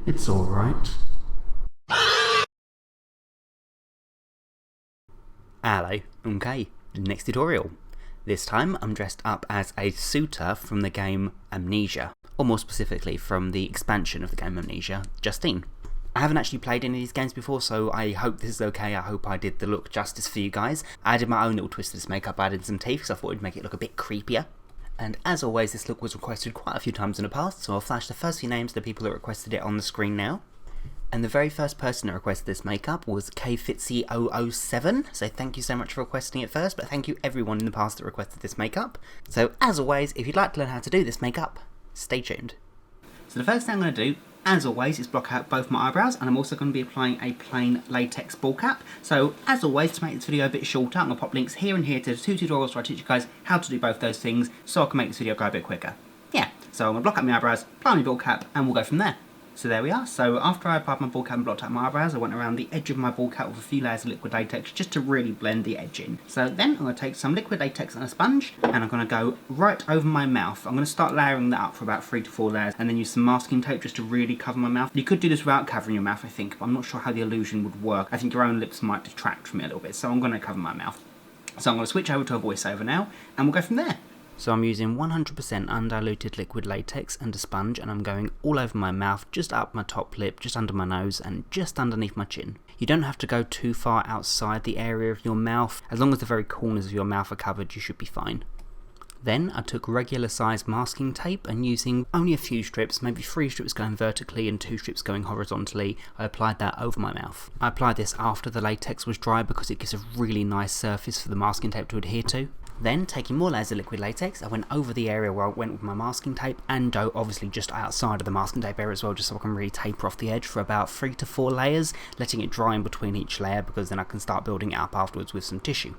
It's alright. Hello, okay, next tutorial. This time I'm dressed up as a Suitor from the game Amnesia, or more specifically from the expansion of the game Amnesia, Justine. I haven't actually played any of these games before, so I hope this is okay. I hope I did the look justice for you guys. I added my own little twist to this makeup. I added some teeth because I thought it would make it look a bit creepier. And as always, this look was requested quite a few times in the past, so I'll flash the first few names of the people that requested it on the screen now. And the very first person that requested this makeup was KFitzy007, so thank you so much for requesting it first, but thank you everyone in the past that requested this makeup. So as always, if you'd like to learn how to do this makeup, stay tuned. So the first thing I'm going to do, as always, is block out both my eyebrows, and I'm also going to be applying a plain latex bald cap. So as always, to make this video a bit shorter, I'm going to pop links here and here to the two tutorials where I teach you guys how to do both those things, so I can make this video go a bit quicker. Yeah, so I'm going to block out my eyebrows, apply my bald cap, and we'll go from there. So there we are. So after I applied my bald cap and blocked out my eyebrows, I went around the edge of my bald cap with a few layers of liquid latex just to really blend the edge in. So then I'm going to take some liquid latex and a sponge, and I'm going to go right over my mouth. I'm going to start layering that up for about 3 to 4 layers, and then use some masking tape just to really cover my mouth. You could do this without covering your mouth, I think, but I'm not sure how the illusion would work. I think your own lips might detract from it a little bit, so I'm going to cover my mouth. So I'm going to switch over to a voiceover now, and we'll go from there. So I'm using 100% undiluted liquid latex and a sponge, and I'm going all over my mouth, just up my top lip, just under my nose, and just underneath my chin. You don't have to go too far outside the area of your mouth. As long as the very corners of your mouth are covered, you should be fine. Then I took regular size masking tape, and using only a few strips, maybe 3 strips going vertically and 2 strips going horizontally, I applied that over my mouth. I applied this after the latex was dry because it gives a really nice surface for the masking tape to adhere to. Then, taking more layers of liquid latex, I went over the area where I went with my masking tape, and obviously just outside of the masking tape area as well, just so I can really taper off the edge for about 3 to 4 layers, letting it dry in between each layer, because then I can start building it up afterwards with some tissue.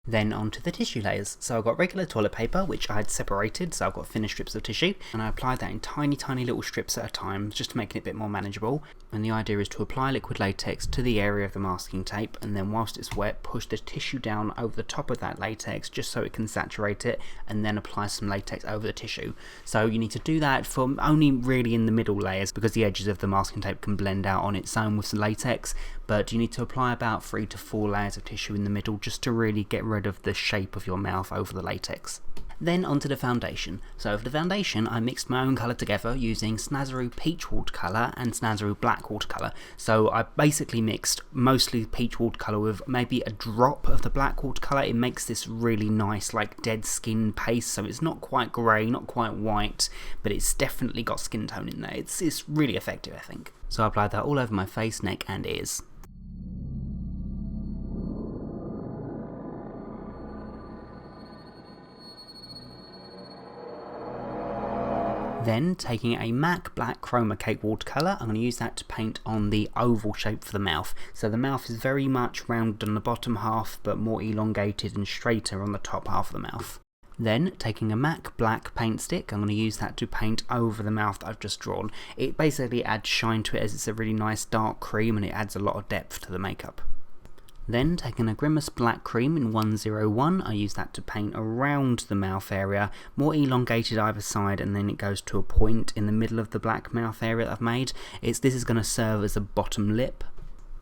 Then onto the tissue layers. So I've got regular toilet paper, which I had separated, so I've got thinner strips of tissue, and I applied that in tiny little strips at a time, just to make it a bit more manageable. And the idea is to apply liquid latex to the area of the masking tape, and then whilst it's wet, push the tissue down over the top of that latex, just so it can saturate it, and then apply some latex over the tissue. So you need to do that for only really in the middle layers, because the edges of the masking tape can blend out on its own with some latex, but you need to apply about 3 to 4 layers of tissue in the middle, just to really get rid of the shape of your mouth over the latex. Then onto the foundation. So for the foundation, I mixed my own colour together using Snazaroo Peach Water Colour and Snazaroo Black Water Colour. So I basically mixed mostly Peach Water Colour with maybe a drop of the Black Water Colour. It makes this really nice, like, dead skin paste, so it's not quite grey, not quite white, but it's definitely got skin tone in there. It's really effective, I think. So I applied that all over my face, neck and ears. Then, taking a M.A.C Black Chromacake watercolour, I'm going to use that to paint on the oval shape for the mouth. So the mouth is very much rounded on the bottom half, but more elongated and straighter on the top half of the mouth. Then, taking a M.A.C Black paint stick, I'm going to use that to paint over the mouth that I've just drawn. It basically adds shine to it, as it's a really nice dark cream, and it adds a lot of depth to the makeup. Then, taking a Grimas Black Cream in 101, I use that to paint around the mouth area, more elongated either side, and then it goes to a point in the middle of the black mouth area that I've made. This is going to serve as a bottom lip.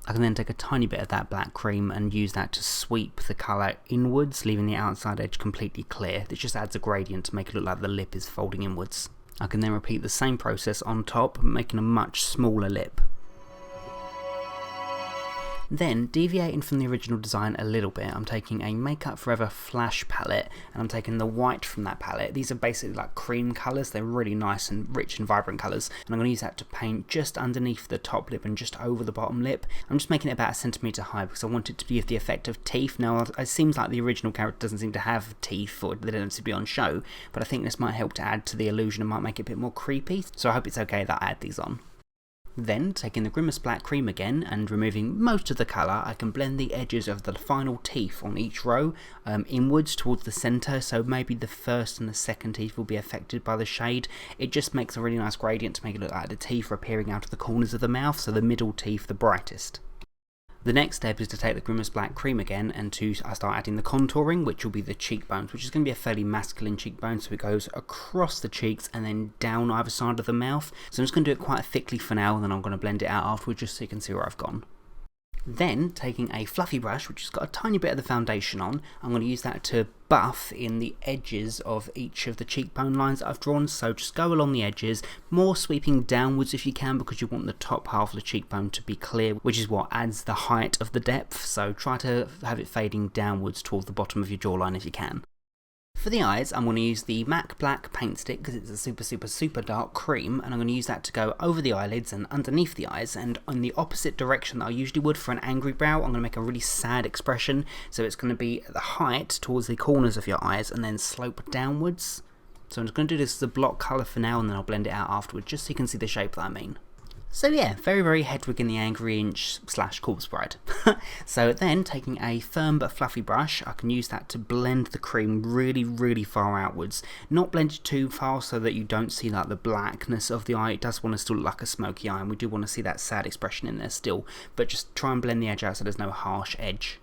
I can then take a tiny bit of that black cream and use that to sweep the colour inwards, leaving the outside edge completely clear. This just adds a gradient to make it look like the lip is folding inwards. I can then repeat the same process on top, making a much smaller lip. Then, deviating from the original design a little bit, I'm taking a Makeup Forever Flash palette, and I'm taking the white from that palette. These are basically like cream colours, they're really nice and rich and vibrant colours, and I'm going to use that to paint just underneath the top lip and just over the bottom lip. I'm just making it about 1 centimetre high because I want it to give the effect of teeth. Now, it seems like the original character doesn't seem to have teeth, or they don't seem to be on show, but I think this might help to add to the illusion and might make it a bit more creepy, so I hope it's okay that I add these on. Then, taking the Grimas Black Cream again and removing most of the colour, I can blend the edges of the final teeth on each row inwards towards the centre, so maybe the first and the second teeth will be affected by the shade. It just makes a really nice gradient to make it look like the teeth are appearing out of the corners of the mouth, so the middle teeth the brightest. The next step is to take the Grimas Black cream again and to start adding the contouring, which will be the cheekbones, which is going to be a fairly masculine cheekbone, so it goes across the cheeks and then down either side of the mouth. So I'm just going to do it quite thickly for now, and then I'm going to blend it out afterwards just so you can see where I've gone. Then, taking a fluffy brush, which has got a tiny bit of the foundation on, I'm going to use that to buff in the edges of each of the cheekbone lines that I've drawn. So just go along the edges, more sweeping downwards if you can, because you want the top half of the cheekbone to be clear, which is what adds the height of the depth. So try to have it fading downwards towards the bottom of your jawline if you can. For the eyes, I'm going to use the M.A.C Black Paint Stick because it's a super dark cream, and I'm going to use that to go over the eyelids and underneath the eyes, and in the opposite direction that I usually would for an angry brow. I'm going to make a really sad expression, so it's going to be at the height towards the corners of your eyes and then slope downwards. So I'm just going to do this as a block colour for now, and then I'll blend it out afterwards just so you can see the shape that I mean. So yeah, very Hedwig in the Angry Inch / Corpse Bride. So then, taking a firm but fluffy brush, I can use that to blend the cream really far outwards. Not blend it too far so that you don't see like the blackness of the eye. It does want to still look like a smoky eye, and we do want to see that sad expression in there still, but just try and blend the edge out so there's no harsh edge.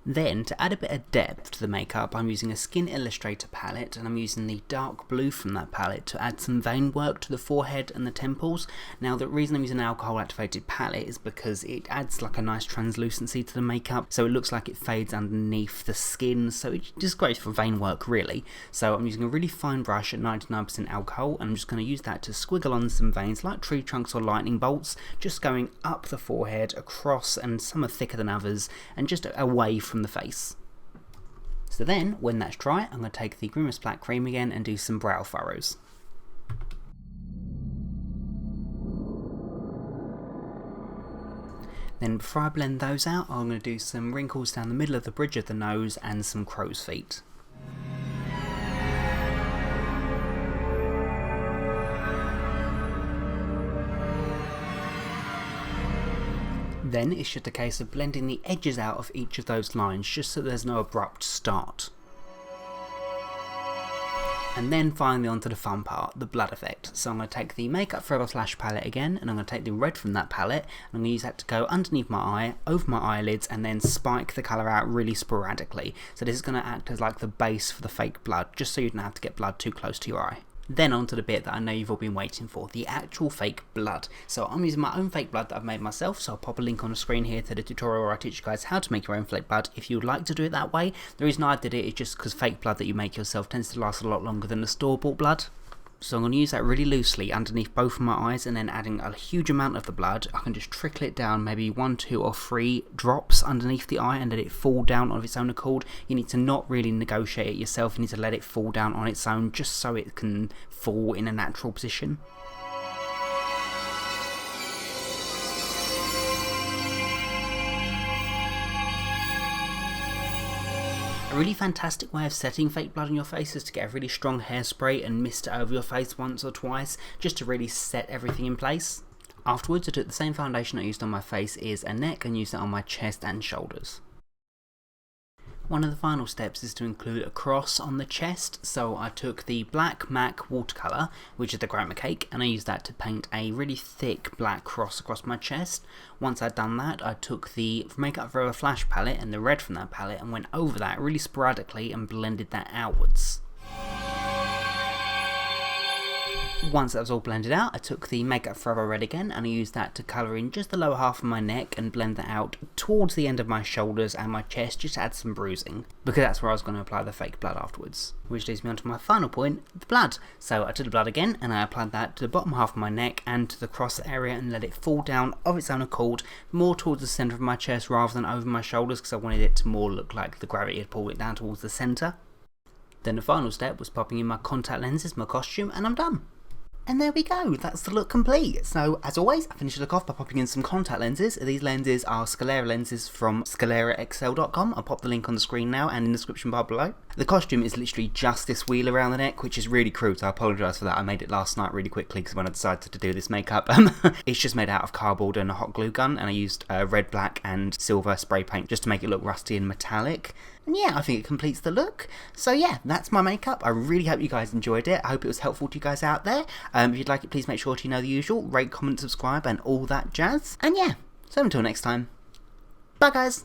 Then, to add a bit of depth to the makeup, I'm using a Skin Illustrator palette, and I'm using the dark blue from that palette to add some vein work to the forehead and the temples. Now, the reason I'm using an alcohol activated palette is because it adds like a nice translucency to the makeup, so it looks like it fades underneath the skin, so it's just great for vein work really. So I'm using a really fine brush at 99% alcohol, and I'm just going to use that to squiggle on some veins like tree trunks or lightning bolts, just going up the forehead, across, and some are thicker than others, and just away from the face. So then, when that's dry, I'm going to take the Grimas Black cream again and do some brow furrows. Then before I blend those out, I'm going to do some wrinkles down the middle of the bridge of the nose and some crow's feet. Then it's just a case of blending the edges out of each of those lines just so there's no abrupt start. And then finally onto the fun part, the blood effect. So I'm going to take the Makeup Forever Flash palette again, and I'm going to take the red from that palette, and I'm going to use that to go underneath my eye, over my eyelids, and then spike the colour out really sporadically. So this is going to act as like the base for the fake blood, just so you don't have to get blood too close to your eye. Then onto the bit that I know you've all been waiting for, the actual fake blood. So I'm using my own fake blood that I've made myself, so I'll pop a link on the screen here to the tutorial where I teach you guys how to make your own fake blood if you would like to do it that way. The reason I did it is just because fake blood that you make yourself tends to last a lot longer than the store-bought blood. So I'm going to use that really loosely underneath both of my eyes, and then adding a huge amount of the blood. I can just trickle it down, maybe 1, 2 or 3 drops underneath the eye, and let it fall down of its own accord. You need to not really negotiate it yourself, you need to let it fall down on its own just so it can fall in a natural position. A really fantastic way of setting fake blood on your face is to get a really strong hairspray and mist it over your face once or twice, just to really set everything in place. Afterwards, I took the same foundation I used on my face, ears and neck, and used it on my chest and shoulders. One of the final steps is to include a cross on the chest, so I took the black M.A.C Water Colour, which is the Chromacake, and I used that to paint a really thick black cross across my chest. Once I'd done that, I took the Makeup Forever Flash palette and the red from that palette and went over that really sporadically and blended that outwards. Once that was all blended out, I took the Makeup Forever Red again, and I used that to colour in just the lower half of my neck and blend that out towards the end of my shoulders and my chest, just to add some bruising, because that's where I was going to apply the fake blood afterwards. Which leads me on to my final point, the blood. So I took the blood again, and I applied that to the bottom half of my neck and to the cross area, and let it fall down of its own accord, more towards the centre of my chest rather than over my shoulders, because I wanted it to more look like the gravity had pulled it down towards the centre. Then the final step was popping in my contact lenses, my costume, and I'm done. And there we go, that's the look complete. So as always, I finish the look off by popping in some contact lenses. These lenses are Scalera lenses from scaleraxl.com. I'll pop the link on the screen now and in the description bar below. The costume is literally just this wheel around the neck, which is really crude, so I apologise for that. I made it last night really quickly because when I decided to do this makeup. It's just made out of cardboard and a hot glue gun, and I used red, black and silver spray paint just to make it look rusty and metallic. And yeah, I think it completes the look. So yeah, that's my makeup. I really hope you guys enjoyed it. I hope it was helpful to you guys out there. If you'd like it, please make sure to know the usual. Rate, comment, subscribe and all that jazz. And yeah, so until next time, Bye guys!